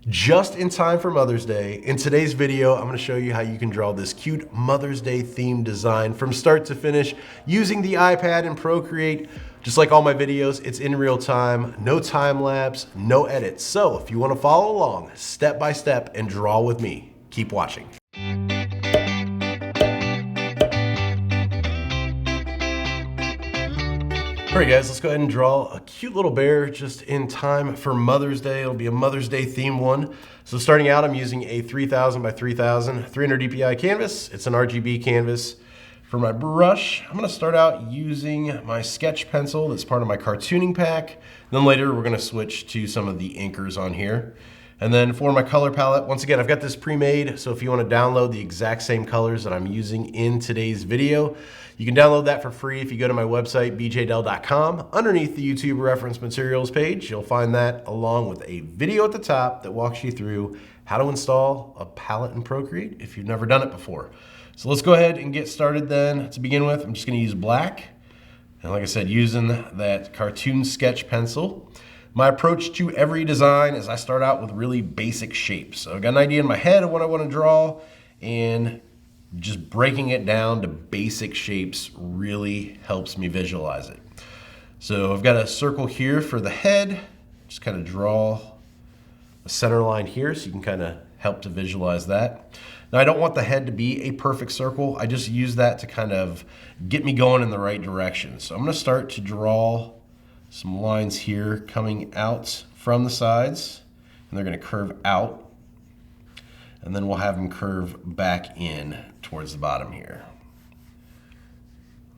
Just in time for Mother's Day, in today's video, I'm going to show you how you can draw this cute Mother's Day themed design from start to finish using the iPad and Procreate. Just like all my videos, it's in real time, no time lapse, no edits. So if you want to follow along step by step and draw with me, keep watching. All right guys, let's go ahead and draw a cute little bear just in time for Mother's Day. It'll be a Mother's Day themed one. So starting out, I'm using a 3000 by 3000 300 DPI canvas. It's an RGB canvas. For my brush, I'm gonna start out using my sketch pencil that's part of my cartooning pack. Then later we're gonna switch to some of the inkers on here. And then for my color palette, once again, I've got this pre-made, so if you want to download the exact same colors that I'm using in today's video, you can download that for free if you go to my website, BeeJayDeL.com. Underneath the YouTube reference materials page, you'll find that along with a video at the top that walks you through how to install a palette in Procreate if you've never done it before. So let's go ahead and get started then. To begin with, I'm just going to use black. And like I said, using that cartoon sketch pencil. My approach to every design is I start out with really basic shapes. So I've got an idea in my head of what I want to draw, and just breaking it down to basic shapes really helps me visualize it. So I've got a circle here for the head. Just kind of draw a center line here so you can kind of help to visualize that. Now I don't want the head to be a perfect circle. I just use that to kind of get me going in the right direction. So I'm going to start to draw some lines here coming out from the sides, and they're going to curve out, and then we'll have them curve back in towards the bottom here.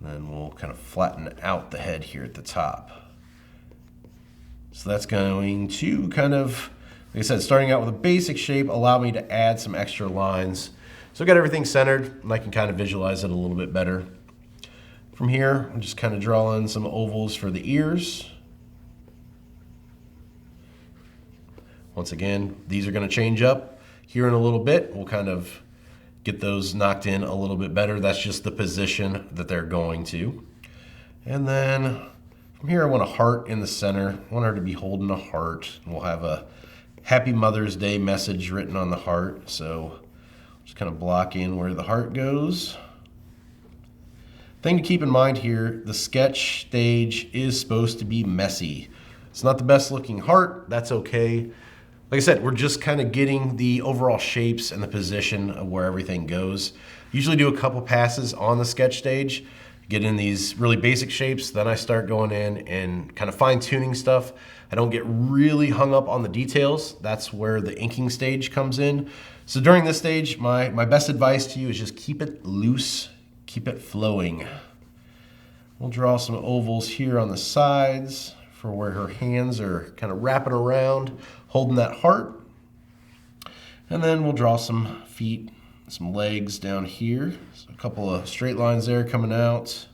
And then we'll kind of flatten out the head here at the top. So that's going to kind of, like I said, starting out with a basic shape, allow me to add some extra lines. So I've got everything centered, and I can kind of visualize it a little bit better. From here, I'm just kind of drawing some ovals for the ears. Once again, these are going to change up here in a little bit. We'll kind of get those knocked in a little bit better. That's just the position that they're going to. And then from here, I want a heart in the center. I want her to be holding a heart. We'll have a Happy Mother's Day message written on the heart. So just kind of block in where the heart goes. Thing to keep in mind here, the sketch stage is supposed to be messy. It's not the best looking heart, that's okay. Like I said, we're just kind of getting the overall shapes and the position of where everything goes. Usually do a couple passes on the sketch stage, get in these really basic shapes, then I start going in and kind of fine tuning stuff. I don't get really hung up on the details. That's where the inking stage comes in. So during this stage, my best advice to you is just keep it loose. Keep it flowing. We'll draw some ovals here on the sides for where her hands are kind of wrapping around, holding that heart. And then we'll draw some feet, some legs down here. So a couple of straight lines there coming out.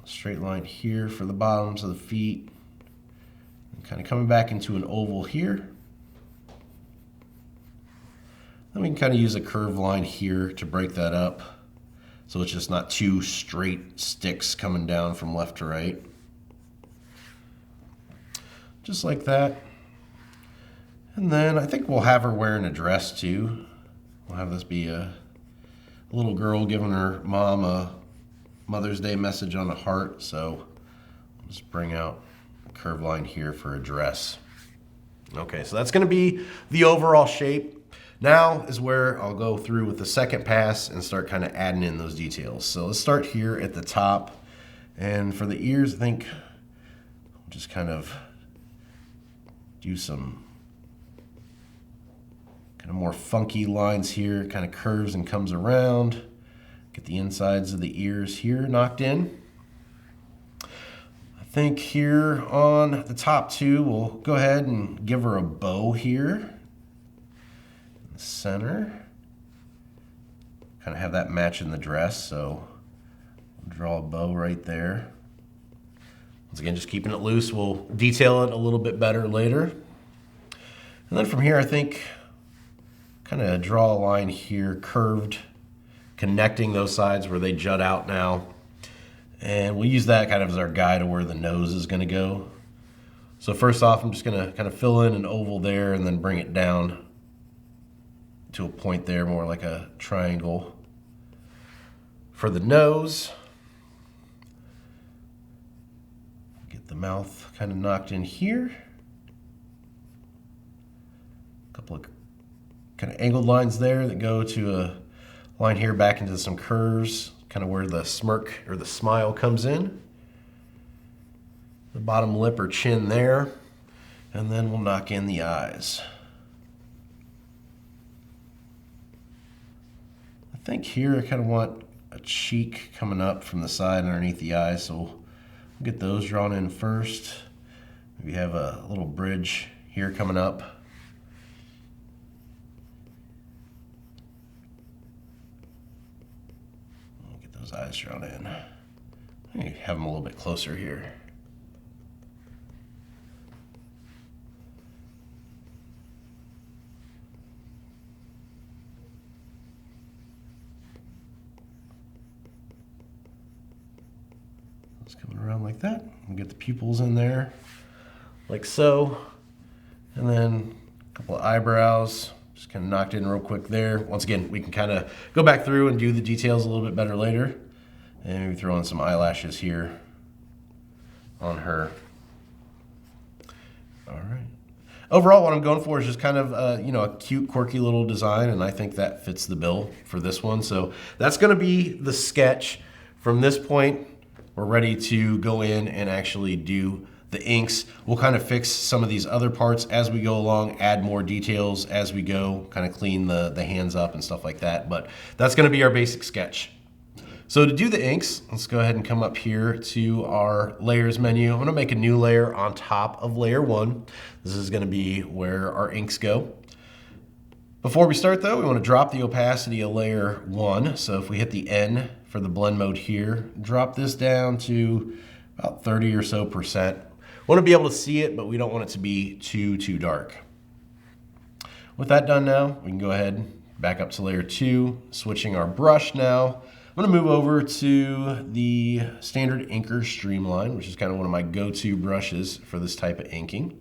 A straight line here for the bottoms of the feet. And kind of coming back into an oval here. Then we can kind of use a curved line here to break that up, so it's just not two straight sticks coming down from left to right. Just like that. And then I think we'll have her wearing a dress too. We'll have this be a little girl giving her mom a Mother's Day message on a heart, so I'll just bring out a curved line here for a dress. Okay, so that's going to be the overall shape. Now is where I'll go through with the second pass and start kind of adding in those details. So let's start here at the top. And for the ears, I think I'll just kind of do some kind of more funky lines here, kind of curves and comes around. Get the insides of the ears here knocked in. I think here on the top two, we'll go ahead and give her a bow here. Center, kind of have that match in the dress, so we'll draw a bow right there. Once again, just keeping it loose. We'll detail it a little bit better later. And then from here, I think kind of draw a line here, curved, connecting those sides where they jut out now. And we'll use that kind of as our guide of where the nose is going to go. So first off, I'm just gonna kind of fill in an oval there and then bring it down to a point there, more like a triangle. For the nose, get the mouth kind of knocked in here. A couple of kind of angled lines there that go to a line here back into some curves, kind of where the smirk or the smile comes in. The bottom lip or chin there, and then we'll knock in the eyes. I think here I kind of want a cheek coming up from the side underneath the eye, so we'll get those drawn in first. Maybe have a little bridge here coming up. We'll get those eyes drawn in. Maybe have them a little bit closer here. It's coming around like that. We'll get the pupils in there, like so. And then a couple of eyebrows, just kind of knocked in real quick there. Once again, we can kind of go back through and do the details a little bit better later. And maybe throw in some eyelashes here on her. All right. Overall, what I'm going for is just kind of, a cute, quirky little design, and I think that fits the bill for this one. So that's going to be the sketch. From this point, we're ready to go in and actually do the inks. We'll kind of fix some of these other parts as we go along, add more details as we go, kind of clean the hands up and stuff like that. But that's going to be our basic sketch. So to do the inks, let's go ahead and come up here to our layers menu. I'm going to make a new layer on top of layer 1. This is going to be where our inks go. Before we start though, we want to drop the opacity of layer 1. So if we hit the N for the blend mode here, drop this down to about 30 or so %. Want to be able to see it, but we don't want it to be too dark. With that done now, we can go ahead back up to layer 2, switching our brush now. I'm going to move over to the standard inker Streamline, which is kind of one of my go-to brushes for this type of inking.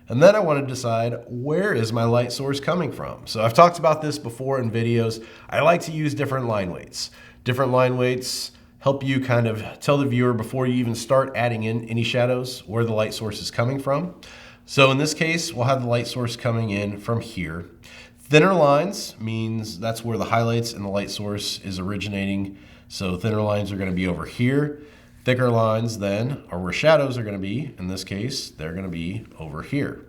And then I want to decide, where is my light source coming from? So I've talked about this before in videos. I like to use different line weights. Different line weights help you kind of tell the viewer before you even start adding in any shadows where the light source is coming from. So in this case, we'll have the light source coming in from here. Thinner lines means that's where the highlights and the light source is originating. So thinner lines are going to be over here. Thicker lines then are where shadows are going to be. In this case, they're going to be over here.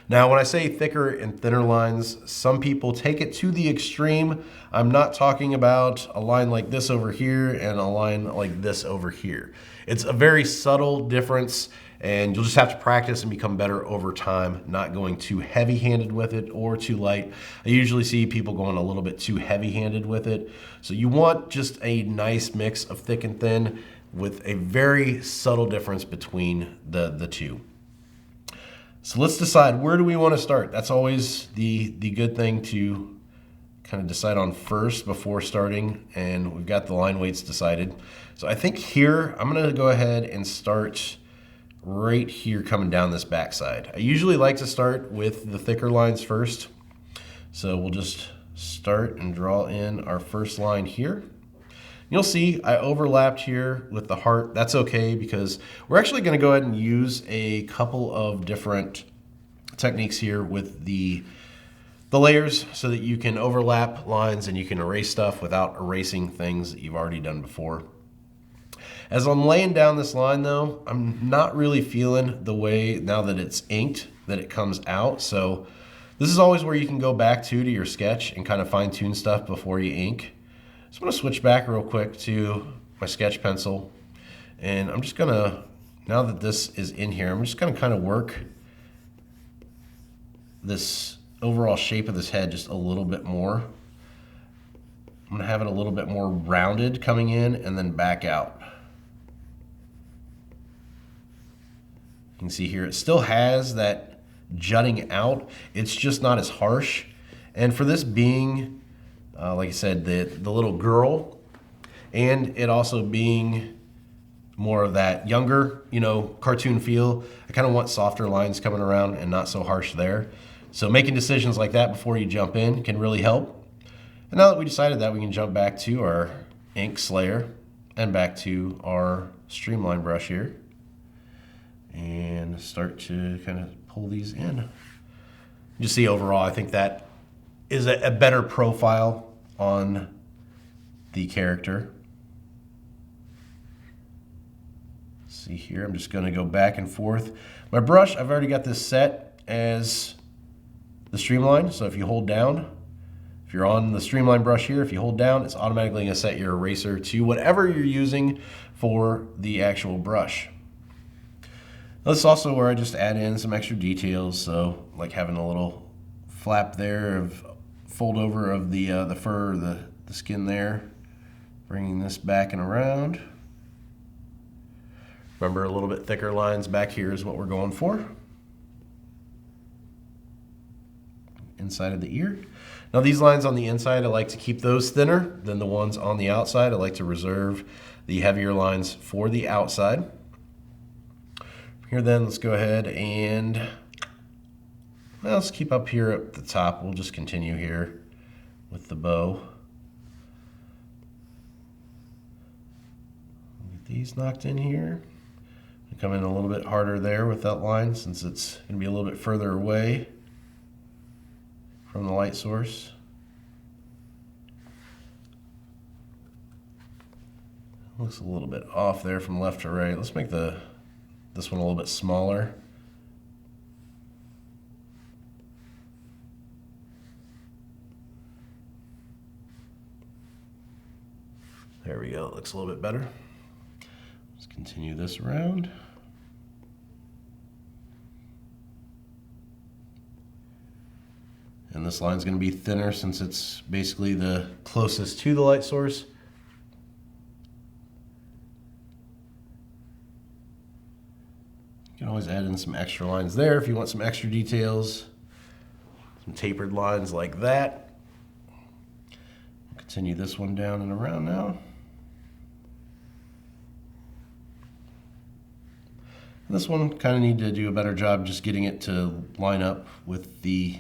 Now, when I say thicker and thinner lines, some people take it to the extreme. I'm not talking about a line like this over here and a line like this over here. It's a very subtle difference, and you'll just have to practice and become better over time, not going too heavy-handed with it or too light. I usually see people going a little bit too heavy-handed with it. So you want just a nice mix of thick and thin with a very subtle difference between the two. So let's decide, where do we want to start? That's always the good thing to kind of decide on first before starting, and we've got the line weights decided. So I think here, I'm going to go ahead and start right here coming down this backside. I usually like to start with the thicker lines first. So we'll just start and draw in our first line here. You'll see I overlapped here with the heart. That's okay, because we're actually going to go ahead and use a couple of different techniques here with the layers so that you can overlap lines and you can erase stuff without erasing things that you've already done before. As I'm laying down this line though, I'm not really feeling the way, now that it's inked, that it comes out. So this is always where you can go back to your sketch and kind of fine tune stuff before you ink. So I'm going to switch back real quick to my sketch pencil, and I'm just going to, now that this is in here, I'm just going to kind of work this overall shape of this head just a little bit more. I'm going to have it a little bit more rounded coming in and then back out. You can see here it still has that jutting out. It's just not as harsh. And for this being, like I said, the little girl, and it also being more of that younger, cartoon feel. I kind of want softer lines coming around and not so harsh there. So making decisions like that before you jump in can really help. And now that we decided that, we can jump back to our inks layer and back to our streamline brush here and start to kind of pull these in. You see overall, I think that is a better profile on the character. See here, I'm just gonna go back and forth. My brush, I've already got this set as the streamline, so if you hold down, if you're on the streamline brush here, if you hold down, it's automatically gonna set your eraser to whatever you're using for the actual brush. This is also where I just add in some extra details, so like having a little flap there of fold over of the fur, the skin there, bringing this back and around. Remember, a little bit thicker lines back here is what we're going for. Inside of the ear. Now these lines on the inside, I like to keep those thinner than the ones on the outside. I like to reserve the heavier lines for the outside. Here then, let's go ahead and, well, let's keep up here at the top. We'll just continue here with the bow. Get these knocked in here. Come in a little bit harder there with that line since it's going to be a little bit further away from the light source. Looks a little bit off there from left to right. Let's make this one a little bit smaller. There we go, it looks a little bit better. Let's continue this around. And this line's going to be thinner since it's basically the closest to the light source. You can always add in some extra lines there if you want some extra details. Some tapered lines like that. Continue this one down and around now. And this one kind of need to do a better job just getting it to line up with the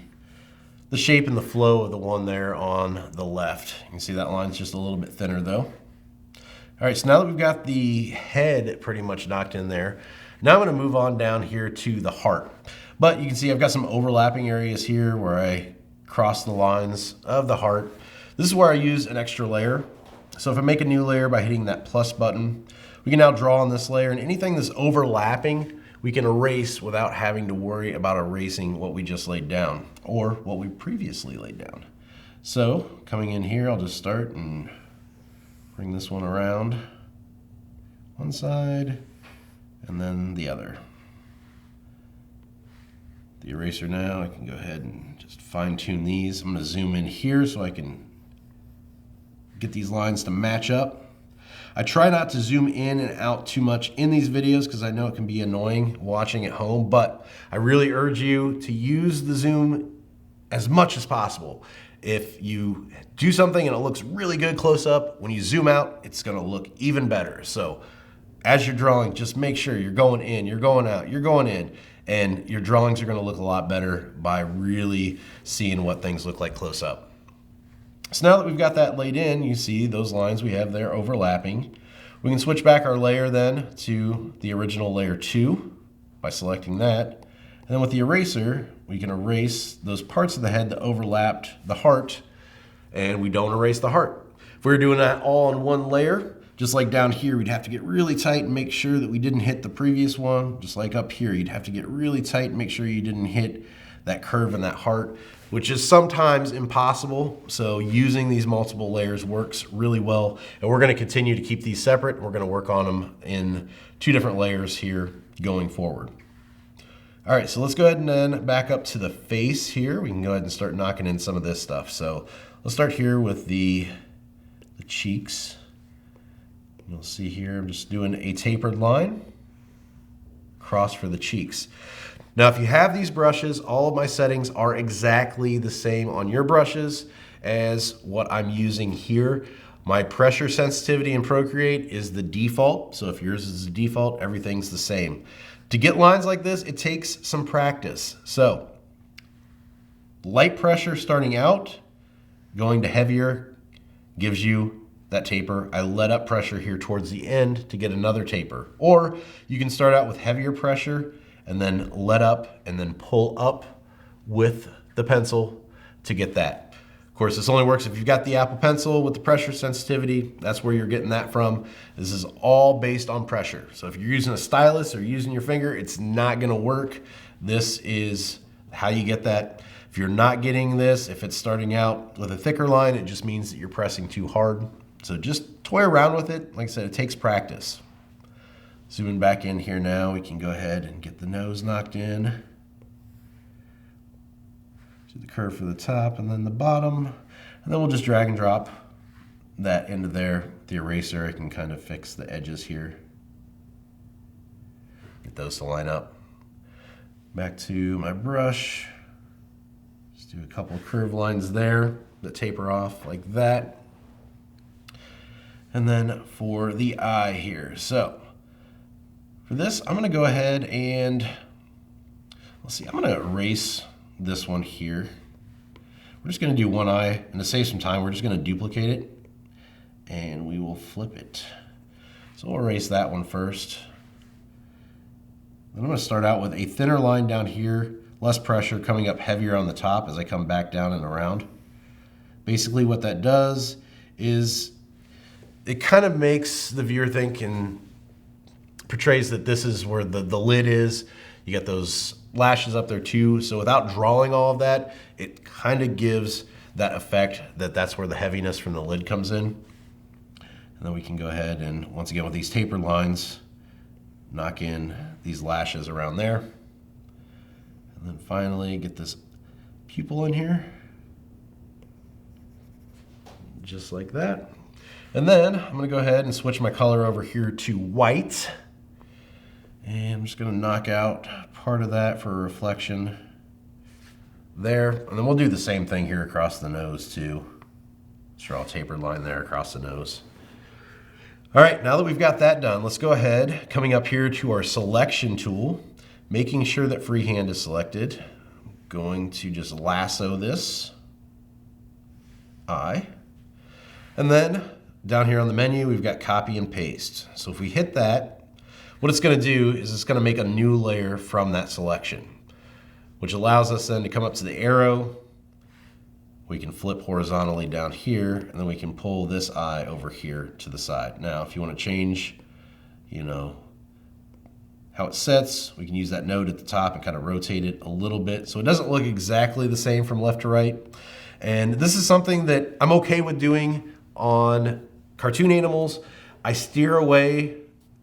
shape and the flow of the one there on the left. You can see that line's just a little bit thinner though. All right, so now that we've got the head pretty much knocked in there, now I'm going to move on down here to the heart. But you can see I've got some overlapping areas here where I cross the lines of the heart. This is where I use an extra layer. So if I make a new layer by hitting that plus button, we can now draw on this layer, and anything that's overlapping, we can erase without having to worry about erasing what we just laid down or what we previously laid down. So coming in here, I'll just start and bring this one around one side and then the other. The eraser now, I can go ahead and just fine tune these. I'm going to zoom in here so I can get these lines to match up. I try not to zoom in and out too much in these videos because I know it can be annoying watching at home, but I really urge you to use the zoom as much as possible. If you do something and it looks really good close up, when you zoom out, it's going to look even better. So as you're drawing, just make sure you're going in, you're going out, you're going in, and your drawings are going to look a lot better by really seeing what things look like close up. So now that we've got that laid in, you see those lines we have there overlapping. We can switch back our layer then to the original layer 2 by selecting that. And then with the eraser, we can erase those parts of the head that overlapped the heart, and we don't erase the heart. If we were doing that all on one layer, just like down here, we'd have to get really tight and make sure that we didn't hit the previous one. Just like up here, you'd have to get really tight and make sure you didn't hit that curve and that heart, which is sometimes impossible. So using these multiple layers works really well. And we're going to continue to keep these separate. We're going to work on them in 2 different layers here going forward. All right, so let's go ahead and then back up to the face here. We can go ahead and start knocking in some of this stuff. So let's start here with the cheeks. You'll see here, I'm just doing a tapered line across for the cheeks. Now, if you have these brushes, all of my settings are exactly the same on your brushes as what I'm using here. My pressure sensitivity in Procreate is the default. So if yours is the default, everything's the same. To get lines like this, it takes some practice. So light pressure starting out, going to heavier gives you that taper. I let up pressure here towards the end to get another taper. Or you can start out with heavier pressure and then let up and then pull up with the pencil to get that. Of course, this only works if you've got the Apple Pencil with the pressure sensitivity. That's where you're getting that from. This is all based on pressure. So if you're using a stylus or using your finger, it's not gonna work. This is how you get that. If you're not getting this, if it's starting out with a thicker line, it just means that you're pressing too hard. So just toy around with it. Like I said, it takes practice. Zooming back in here now, we can go ahead and get the nose knocked in. The curve for the top and then the bottom, and then we'll just drag and drop that into there. The eraser, I can kind of fix the edges here, get those to line up. Back to my brush, just do a couple of curve lines there that taper off like that. And then for the eye here, so for this I'm going to go ahead and let's see, I'm going to erase this one here. We're just going to do one eye, and to save some time, we're just going to duplicate it, and we will flip it. So we'll erase that one first. Then I'm going to start out with a thinner line down here, less pressure, coming up heavier on the top as I come back down and around. Basically what that does is it kind of makes the viewer think and portrays that this is where the lid is. You got those lashes up there too. So without drawing all of that, it kind of gives that effect that that's where the heaviness from the lid comes in. And then we can go ahead and once again with these tapered lines, knock in these lashes around there. And then finally get this pupil in here. Just like that. And then I'm gonna go ahead and switch my color over here to white. And I'm just gonna knock out part of that for a reflection there. And then we'll do the same thing here across the nose too. Just draw a tapered line there across the nose. All right, now that we've got that done, let's go ahead, coming up here to our selection tool, making sure that freehand is selected. I'm going to just lasso this eye. And then down here on the menu, we've got copy and paste. So if we hit that, what it's going to do is it's going to make a new layer from that selection, which allows us then to come up to the arrow. We can flip horizontally down here, and then we can pull this eye over here to the side. Now, if you want to change, how it sets, we can use that node at the top and kind of rotate it a little bit so it doesn't look exactly the same from left to right. And this is something that I'm okay with doing on cartoon animals. I steer away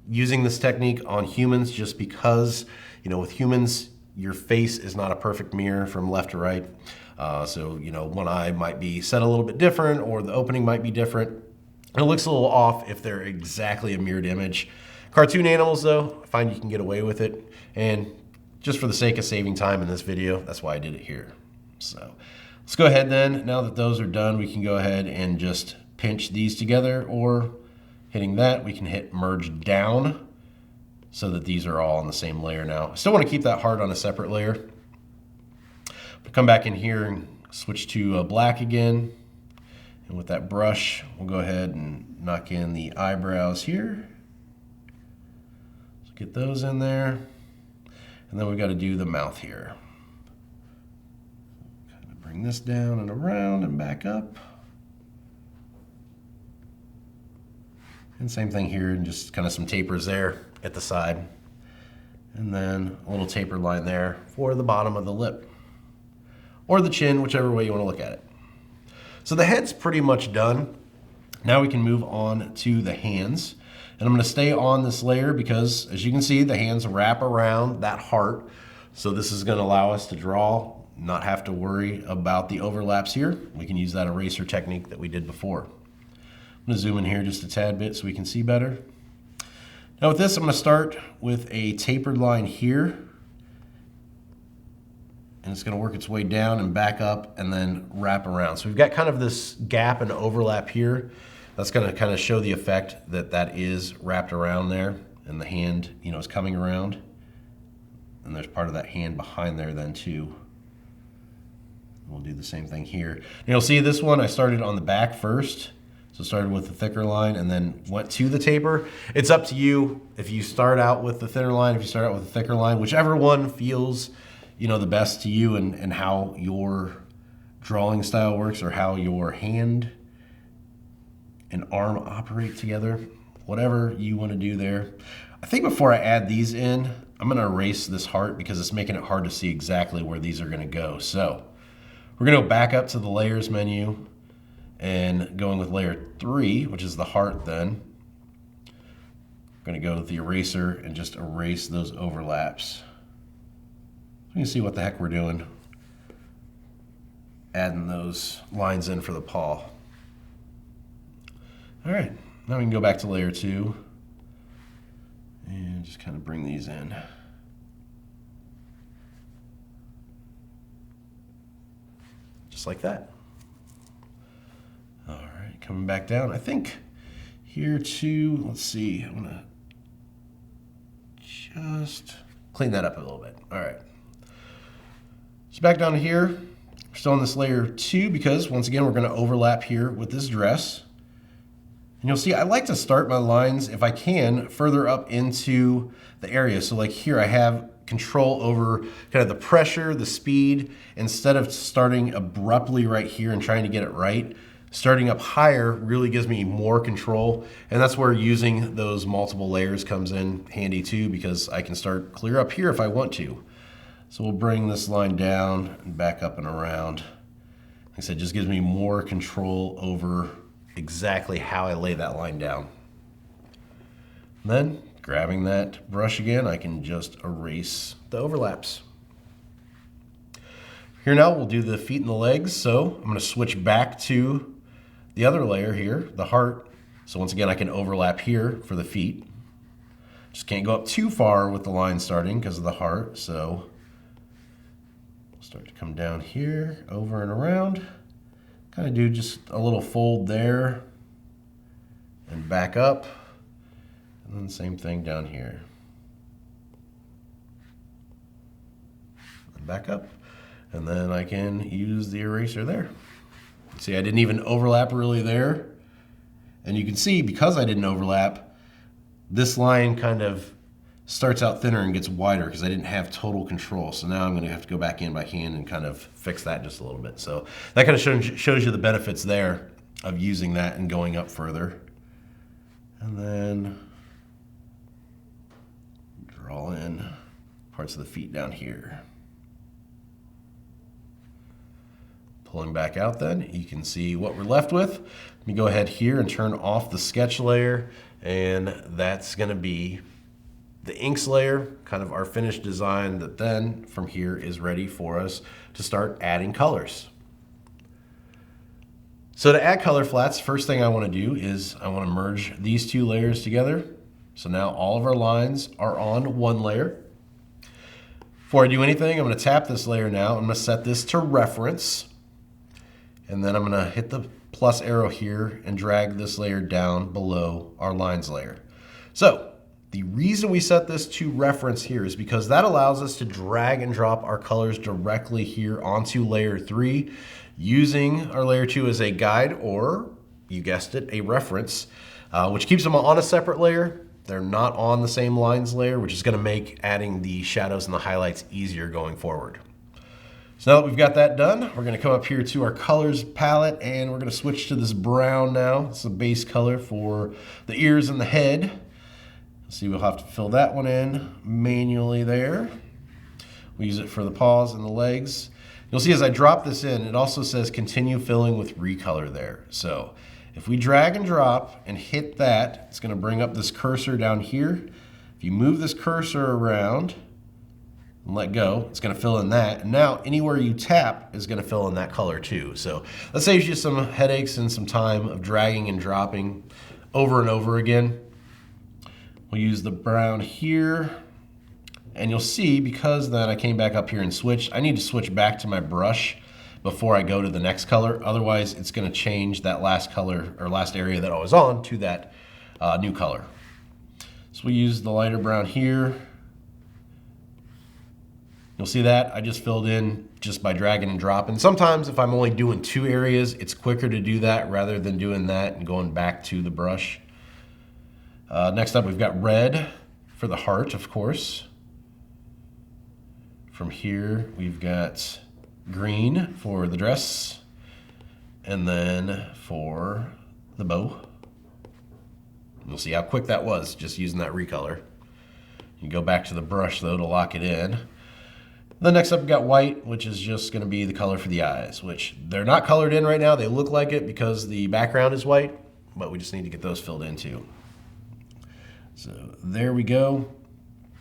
using this technique on humans just because, with humans, your face is not a perfect mirror from left to right. So one eye might be set a little bit different or the opening might be different. It looks a little off if they're exactly a mirrored image. Cartoon animals though, I find you can get away with it. And just for the sake of saving time in this video, that's why I did it here. So let's go ahead then. Now that those are done, we can go ahead and just pinch these together, or hitting that, we can hit merge down so that these are all on the same layer now. I still want to keep that heart on a separate layer. But come back in here and switch to black again. And with that brush, we'll go ahead and knock in the eyebrows here. So get those in there. And then we've got to do the mouth here. Kind of bring this down and around and back up. And same thing here, and just kind of some tapers there at the side. And then a little tapered line there for the bottom of the lip. Or the chin, whichever way you want to look at it. So the head's pretty much done. Now we can move on to the hands. And I'm going to stay on this layer because, as you can see, the hands wrap around that heart. So this is going to allow us to draw, not have to worry about the overlaps here. We can use that eraser technique that we did before. I'm going to zoom in here just a tad bit so we can see better. Now with this, I'm going to start with a tapered line here. And it's going to work its way down and back up and then wrap around. So we've got kind of this gap and overlap here. That's gonna kind of show the effect that that is wrapped around there, and the hand, you know, is coming around. And there's part of that hand behind there then too. We'll do the same thing here. And you'll see this one, I started on the back first. So started with the thicker line and then went to the taper. It's up to you if you start out with the thinner line, if you start out with the thicker line, whichever one feels, you know, the best to you and how your drawing style works or how your hand and arm operate together, whatever you want to do there. I think before I add these in, I'm going to erase this heart because it's making it hard to see exactly where these are going to go. So we're going to go back up to the layers menu and going with layer 3, which is the heart then. I'm going to go with the eraser and just erase those overlaps. You can see what the heck we're doing. Adding those lines in for the paw. All right, now we can go back to layer 2 and just kind of bring these in. Just like that. All right, coming back down. I think here too, let's see, I'm gonna just clean that up a little bit. All right. So back down here, we're still on this layer 2 because once again, we're gonna overlap here with this dress. And you'll see, I like to start my lines, if I can, further up into the area. So like here, I have control over kind of the pressure, the speed, instead of starting abruptly right here and trying to get it right. Starting up higher really gives me more control, and that's where using those multiple layers comes in handy too, because I can start clear up here if I want to. So we'll bring this line down and back up and around. Like I said, it just gives me more control over exactly how I lay that line down. And then grabbing that brush again, I can just erase the overlaps. Here now we'll do the feet and the legs. So I'm going to switch back to the other layer here, the heart. So once again, I can overlap here for the feet. Just can't go up too far with the line starting because of the heart. So we'll start to come down here, over and around. Kind of do just a little fold there and back up. And then same thing down here. And back up. And then I can use the eraser there. See, I didn't even overlap really there. And you can see, because I didn't overlap, this line kind of starts out thinner and gets wider because I didn't have total control. So now I'm going to have to go back in by hand and kind of fix that just a little bit. So that kind of shows you the benefits there of using that and going up further. And then draw in parts of the feet down here. Pulling back out then, you can see what we're left with. Let me go ahead here and turn off the sketch layer, and that's gonna be the inks layer, kind of our finished design that then from here is ready for us to start adding colors. So to add color flats, first thing I wanna do is I wanna merge these two layers together. So now all of our lines are on one layer. Before I do anything, I'm gonna tap this layer now. I'm gonna set this to reference. And then I'm gonna hit the plus arrow here and drag this layer down below our lines layer. So the reason we set this to reference here is because that allows us to drag and drop our colors directly here onto layer 3, using our layer 2 as a guide, or you guessed it, a reference, which keeps them on a separate layer. They're not on the same lines layer, which is gonna make adding the shadows and the highlights easier going forward. So now that we've got that done, we're gonna come up here to our colors palette and we're gonna switch to this brown now. It's the base color for the ears and the head. See, we'll have to fill that one in manually there. We use it for the paws and the legs. You'll see as I drop this in, it also says continue filling with recolor there. So if we drag and drop and hit that, it's gonna bring up this cursor down here. If you move this cursor around and let go, it's gonna fill in that. And now anywhere you tap is gonna fill in that color too. So that saves you some headaches and some time of dragging and dropping over and over again. We'll use the brown here. And you'll see, because then I came back up here and switched, I need to switch back to my brush before I go to the next color. Otherwise, it's going to change that last color or last area that I was on to that new color. So we use the lighter brown here. You'll see that I just filled in just by dragging and dropping. Sometimes if I'm only doing 2 areas, it's quicker to do that rather than doing that and going back to the brush. Next up, we've got red for the heart, of course. From here, we've got green for the dress, and then for the bow. You'll see how quick that was just using that recolor. You go back to the brush though to lock it in. Then next up, we've got white, which is just going to be the color for the eyes, which they're not colored in right now. They look like it because the background is white, but we just need to get those filled in too. So there we go.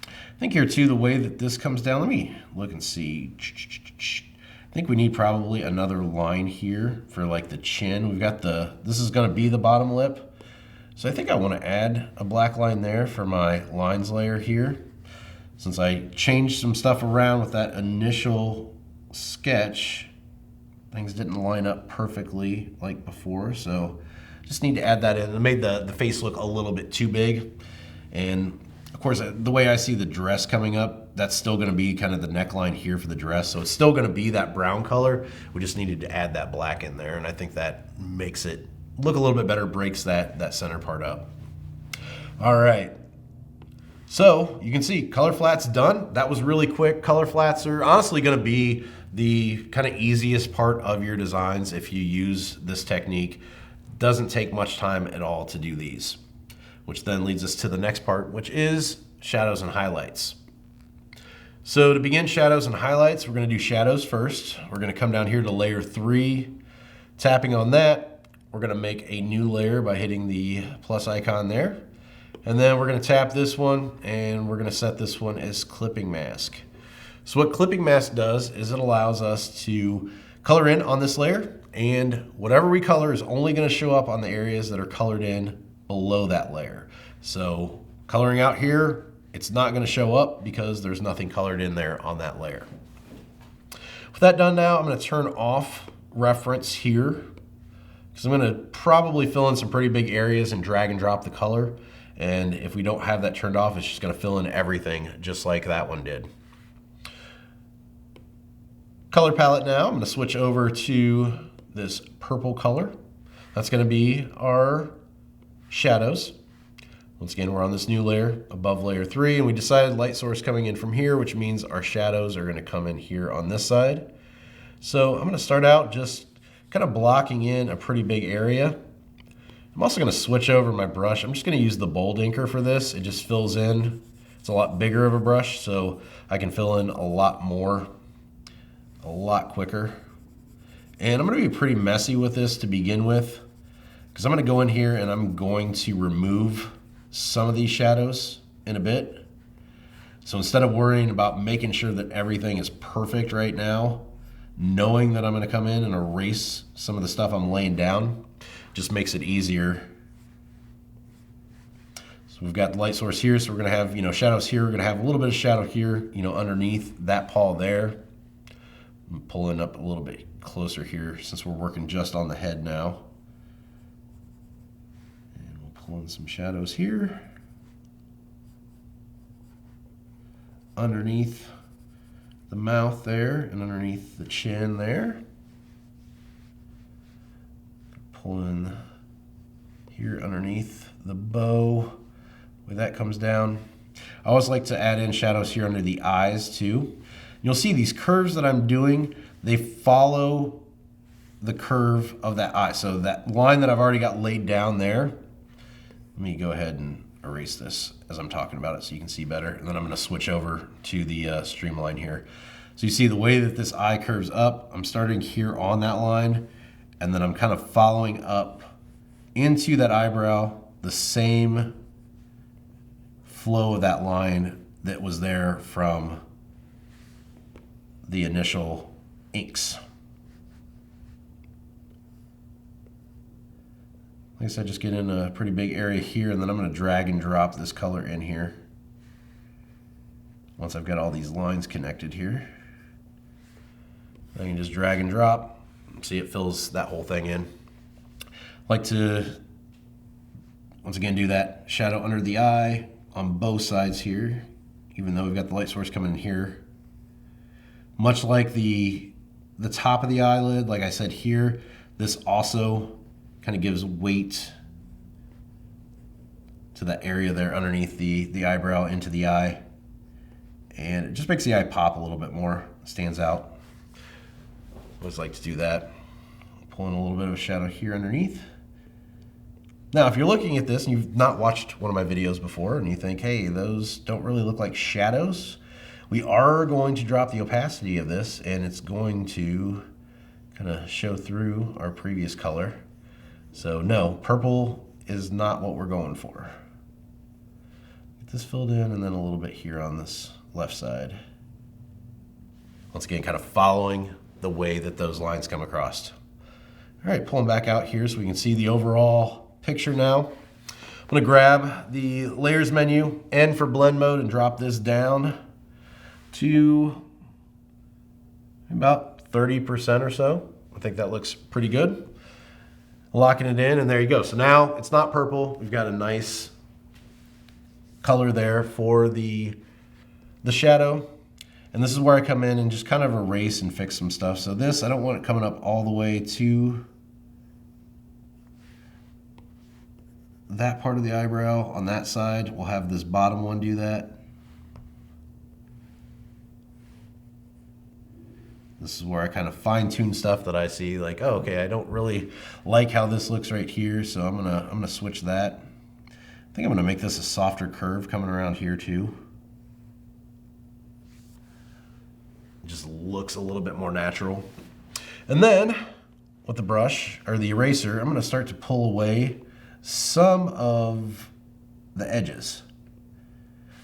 I think here too, the way that this comes down, let me look and see. I think we need probably another line here for like the chin. We've got this is going to be the bottom lip. So I think I want to add a black line there for my lines layer here. Since I changed some stuff around with that initial sketch, things didn't line up perfectly like before. So just need to add that in. It made the face look a little bit too big. And of course, the way I see the dress coming up, that's still going to be kind of the neckline here for the dress. So it's still going to be that brown color. We just needed to add that black in there. And I think that makes it look a little bit better, breaks that center part up. All right. So you can see color flats done. That was really quick. Color flats are honestly going to be the kind of easiest part of your designs if you use this technique. Doesn't take much time at all to do these, which then leads us to the next part, which is shadows and highlights. So to begin shadows and highlights, we're going to do shadows first. We're going to come down here to layer 3, tapping on that. We're going to make a new layer by hitting the plus icon there. And then we're going to tap this one and we're going to set this one as clipping mask. So what clipping mask does is it allows us to color in on this layer, and whatever we color is only going to show up on the areas that are colored in below that layer. So coloring out here, it's not going to show up because there's nothing colored in there on that layer. With that done now, I'm going to turn off reference here because I'm going to probably fill in some pretty big areas and drag and drop the color. And if we don't have that turned off, it's just going to fill in everything just like that one did. Color palette now, I'm going to switch over to this purple color. That's going to be our shadows. Once again, we're on this new layer above layer 3, and we decided light source coming in from here, which means our shadows are going to come in here on this side. So I'm going to start out just kind of blocking in a pretty big area. I'm also going to switch over my brush. I'm just going to use the bold inker for this. It just fills in. It's a lot bigger of a brush, so I can fill in a lot more, a lot quicker. And I'm going to be pretty messy with this to begin with, because I'm going to go in here and I'm going to remove some of these shadows in a bit. So instead of worrying about making sure that everything is perfect right now, knowing that I'm going to come in and erase some of the stuff I'm laying down, just makes it easier. So we've got the light source here, so we're going to have, shadows here. We're going to have a little bit of shadow here, underneath that paw there. I'm pulling up a little bit closer here since we're working just on the head now. And we'll pull in some shadows here. Underneath the mouth there and underneath the chin there. Pull in here underneath the bow, where that comes down. I always like to add in shadows here under the eyes too. You'll see these curves that I'm doing, they follow the curve of that eye. So that line that I've already got laid down there, let me go ahead and erase this as I'm talking about it so you can see better. And then I'm going to switch over to the streamline here. So you see the way that this eye curves up, I'm starting here on that line, and then I'm kind of following up into that eyebrow, the same flow of that line that was there from the initial inks. Like I said, just get in a pretty big area here, and then I'm going to drag and drop this color in here once I've got all these lines connected here. I can just drag and drop. See, it fills that whole thing in. Like to, once again, do that shadow under the eye on both sides here, even though we've got the light source coming in here. Much like the top of the eyelid, like I said here, this also kind of gives weight to that area there underneath the eyebrow into the eye. And it just makes the eye pop a little bit more, stands out. Always like to do that. Pulling a little bit of a shadow here underneath. Now, if you're looking at this and you've not watched one of my videos before and you think, hey, those don't really look like shadows, we are going to drop the opacity of this and it's going to kind of show through our previous color. So no, purple is not what we're going for. Get this filled in and then a little bit here on this left side. Once again, kind of following the way that those lines come across. All right, pulling back out here so we can see the overall picture now. I'm gonna grab the layers menu, N for blend mode, and drop this down to about 30% or so. I think that looks pretty good. Locking it in, and there you go. So now it's not purple. We've got a nice color there for the shadow. And this is where I come in and just kind of erase and fix some stuff. So this, I don't want it coming up all the way to that part of the eyebrow on that side. We'll have this bottom one do that. This is where I kind of fine-tune stuff that I see, like, oh, okay, I don't really like how this looks right here, so I'm gonna switch that. I think I'm gonna make this a softer curve coming around here too. It just looks a little bit more natural. And then with the brush or the eraser, I'm gonna start to pull away some of the edges.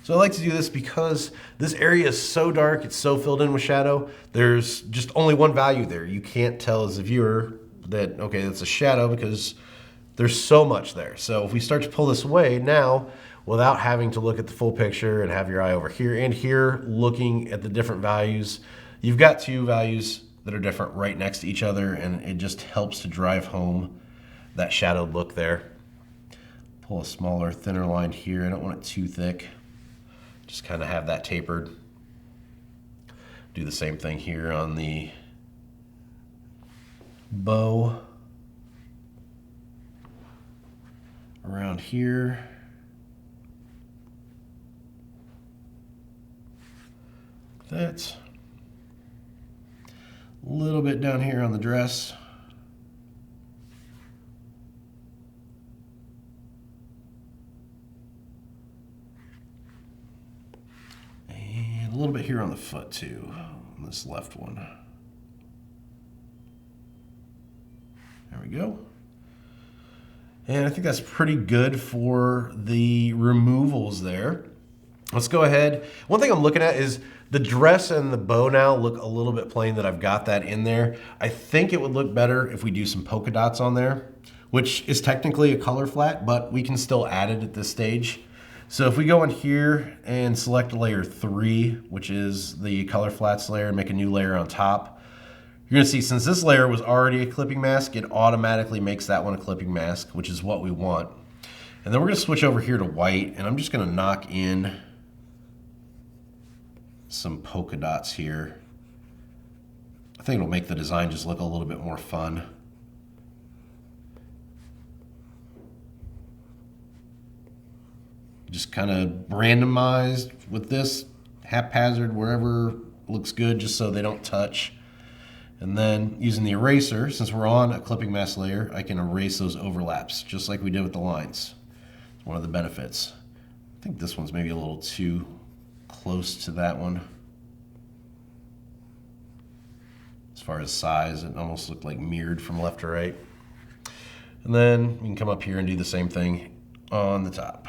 So I like to do this because this area is so dark, it's so filled in with shadow, there's just only one value there. You can't tell as a viewer that, okay, that's a shadow because there's so much there. So if we start to pull this away now, without having to look at the full picture and have your eye over here and here looking at the different values, you've got two values that are different right next to each other, and it just helps to drive home that shadowed look there. Pull a smaller, thinner line here. I don't want it too thick. Just kind of have that tapered. Do the same thing here on the bow. Around here. That. A little bit down here on the dress. And a little bit here on the foot too, on this left one. There we go. And I think that's pretty good for the removals there. Let's go ahead. One thing I'm looking at is the dress and the bow now look a little bit plain that I've got that in there. I think it would look better if we do some polka dots on there, which is technically a color flat, but we can still add it at this stage. So if we go in here and select layer 3, which is the color flats layer, and make a new layer on top, you're gonna see since this layer was already a clipping mask, it automatically makes that one a clipping mask, which is what we want. And then we're gonna switch over here to white, and I'm just gonna knock in some polka dots here. I think it'll make the design just look a little bit more fun. Just kind of randomized with this, haphazard, wherever looks good, just so they don't touch. And then using the eraser, since we're on a clipping mask layer, I can erase those overlaps, just like we did with the lines. It's one of the benefits. I think this one's maybe a little too close to that one. As far as size, it almost looked like mirrored from left to right. And then you can come up here and do the same thing on the top.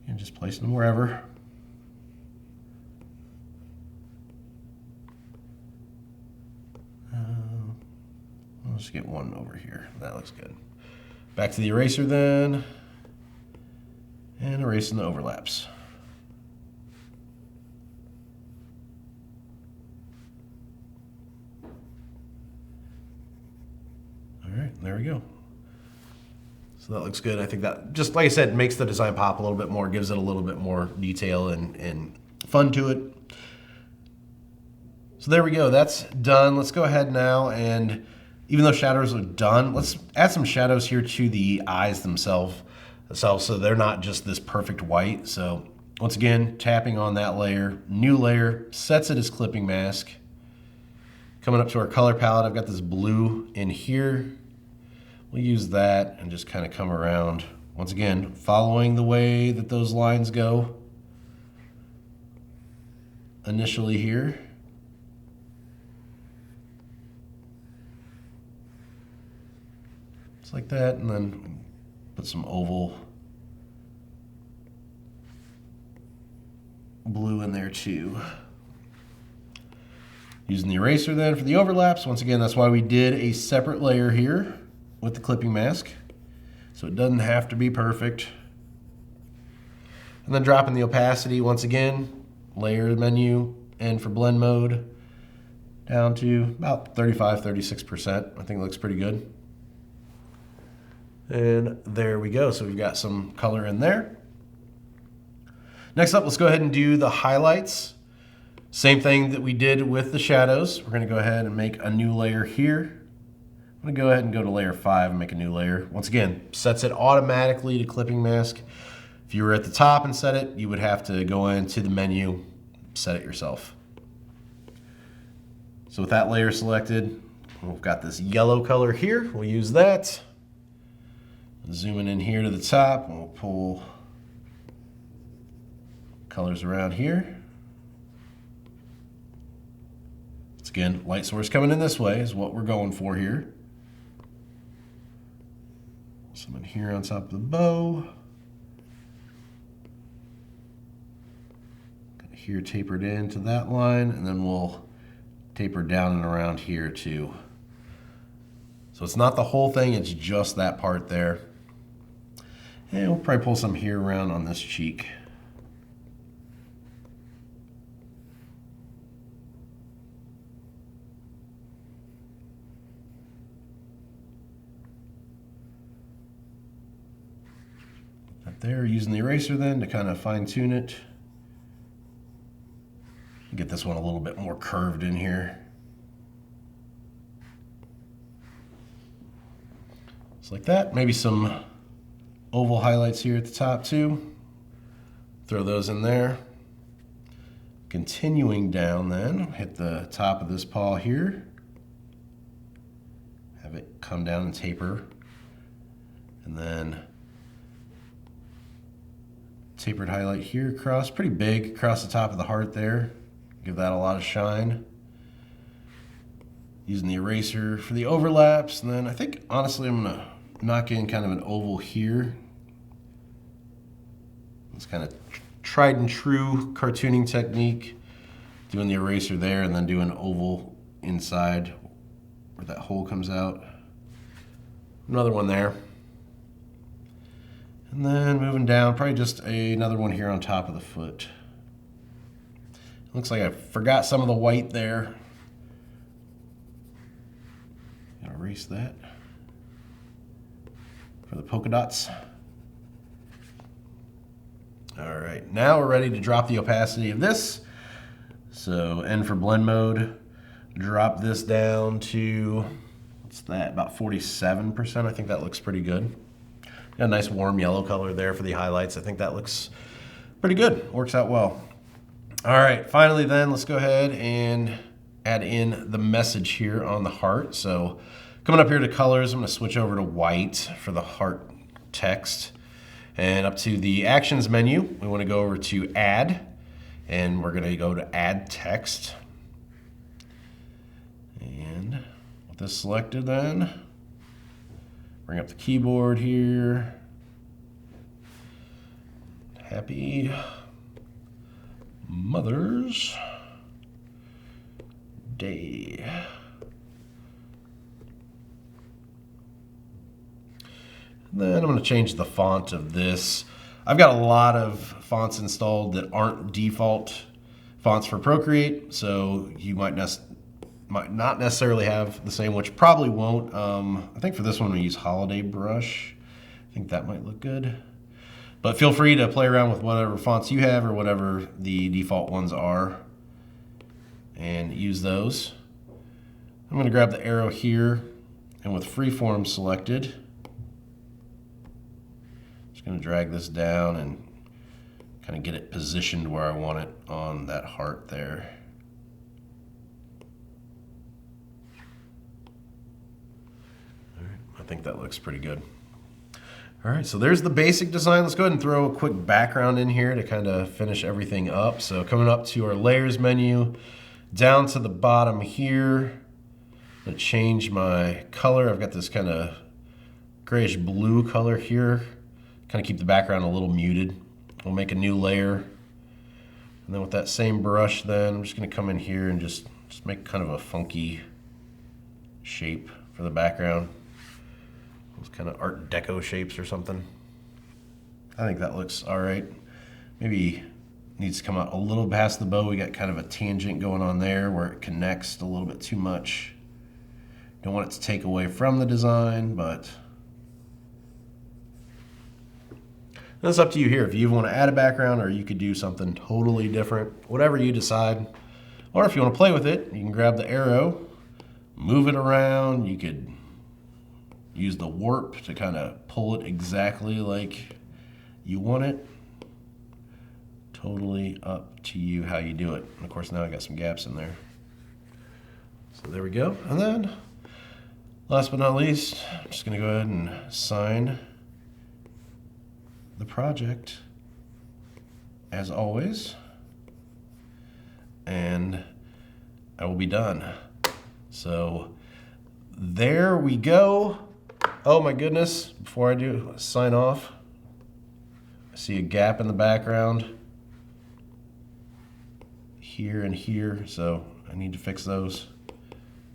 And just placing them wherever. Let's get one over here. That looks good. Back to the eraser then. and erasing the overlaps. All right, there we go. So that looks good. I think that, just like I said, makes the design pop a little bit more, gives it a little bit more detail and fun to it. So there we go, that's done. Let's go ahead now, and even though shadows are done, let's add some shadows here to the eyes themselves so they're not just this perfect white. So once again, tapping on that layer, new layer, sets it as clipping mask. Coming up to our color palette, I've got this blue in here. We'll use that and just kind of come around. Once again, following the way that those lines go initially here. Just like that, and then put some oval blue in there too. Using the eraser then for the overlaps. Once again, that's why we did a separate layer here with the clipping mask, so it doesn't have to be perfect. And then dropping the opacity once again, layer menu, and for blend mode, down to about 35, 36%. I think it looks pretty good. And there we go, so we've got some color in there. Next up, let's go ahead and do the highlights. Same thing that we did with the shadows. We're gonna go ahead and make a new layer here. I'm gonna go ahead and go to layer 5 and make a new layer. Once again, sets it automatically to clipping mask. If you were at the top and set it, you would have to go into the menu, set it yourself. So with that layer selected, we've got this yellow color here. We'll use that. Zooming in here to the top, and we'll pull colors around here. Once again, light source coming in this way is what we're going for here. Some in here on top of the bow. Got here tapered into that line, and then we'll taper down and around here too. So it's not the whole thing, it's just that part there. And we'll probably pull some here around on this cheek. There, using the eraser then to kind of fine tune it. Get this one a little bit more curved in here. Just like that. Maybe some oval highlights here at the top too. Throw those in there. Continuing down then, hit the top of this paw here. Have it come down and taper. And then tapered highlight here across, pretty big across the top of the heart there. Give that a lot of shine. Using the eraser for the overlaps, and then I think honestly I'm gonna knock in kind of an oval here. It's kind of tried and true cartooning technique. Doing the eraser there and then do an oval inside where that hole comes out. Another one there. And then moving down, probably just another one here on top of the foot. Looks like I forgot some of the white there. Gotta erase that for the polka dots. All right, now we're ready to drop the opacity of this. So N for blend mode, drop this down to, what's that, about 47%. I think that looks pretty good. Got a nice warm yellow color there for the highlights. I think that looks pretty good, works out well. All right, finally then, let's go ahead and add in the message here on the heart. So coming up here to colors, I'm gonna switch over to white for the heart text. And up to the actions menu, we wanna go over to add, and we're gonna go to add text. And with this selected then, bring up the keyboard here. Happy Mother's Day. And then I'm going to change the font of this. I've got a lot of fonts installed that aren't default fonts for Procreate, so you might not necessarily have the same, which probably won't. I think for this one we use Holiday Brush. I think that might look good. But feel free to play around with whatever fonts you have or whatever the default ones are and use those. I'm going to grab the arrow here, and with freeform selected, just going to drag this down and kind of get it positioned where I want it on that heart there. All right, I think that looks pretty good. All right, so there's the basic design. Let's go ahead and throw a quick background in here to kind of finish everything up. So coming up to our layers menu, down to the bottom here, I'm gonna change my color. I've got this kind of grayish blue color here. Kind of keep the background a little muted. We'll make a new layer. And then with that same brush then, I'm just gonna come in here and just make kind of a funky shape for the background. Those kind of Art Deco shapes or something. I think that looks all right. Maybe needs to come out a little past the bow. We got kind of a tangent going on there where it connects a little bit too much. Don't want it to take away from the design, but that's up to you here. If you want to add a background, or you could do something totally different, whatever you decide. Or if you want to play with it, you can grab the arrow, move it around. You could use the warp to kind of pull it exactly like you want it. Totally up to you how you do it. And of course now I got some gaps in there. So there we go. And then last but not least, I'm just gonna go ahead and sign the project as always. And I will be done. So there we go. Oh my goodness, before I do sign off, I see a gap in the background here and here, so I need to fix those.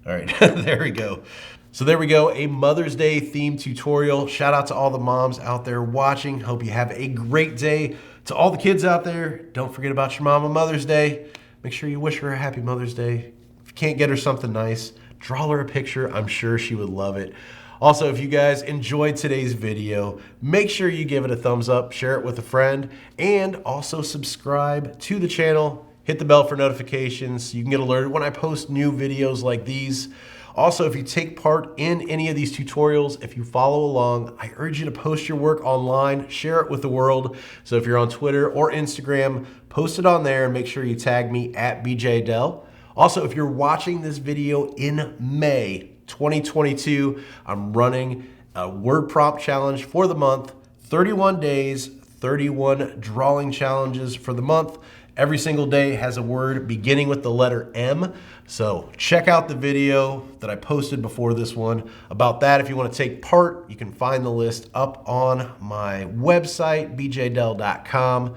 All right, there we go. So there we go, a Mother's Day themed tutorial. Shout out to all the moms out there watching. Hope you have a great day. To all the kids out there, don't forget about your mom on Mother's Day. Make sure you wish her a happy Mother's Day. If you can't get her something nice, draw her a picture. I'm sure she would love it. Also, if you guys enjoyed today's video, make sure you give it a thumbs up, share it with a friend, and also subscribe to the channel. Hit the bell for notifications so you can get alerted when I post new videos like these. Also, if you take part in any of these tutorials, if you follow along, I urge you to post your work online, share it with the world. So if you're on Twitter or Instagram, post it on there and make sure you tag me at BeeJayDeL. Also, if you're watching this video in May 2022, I'm running a word prompt challenge for the month, 31 days, 31 drawing challenges for the month. Every single day has a word beginning with the letter M. So check out the video that I posted before this one about that. If you want to take part, you can find the list up on my website, BeeJayDeL.com.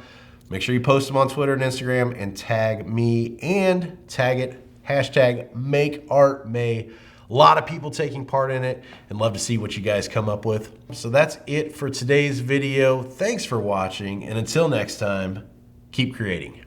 Make sure you post them on Twitter and Instagram and tag me and tag it, #MakeArtMay. A lot of people taking part in it and love to see what you guys come up with. So that's it for today's video. Thanks for watching, and until next time, keep creating.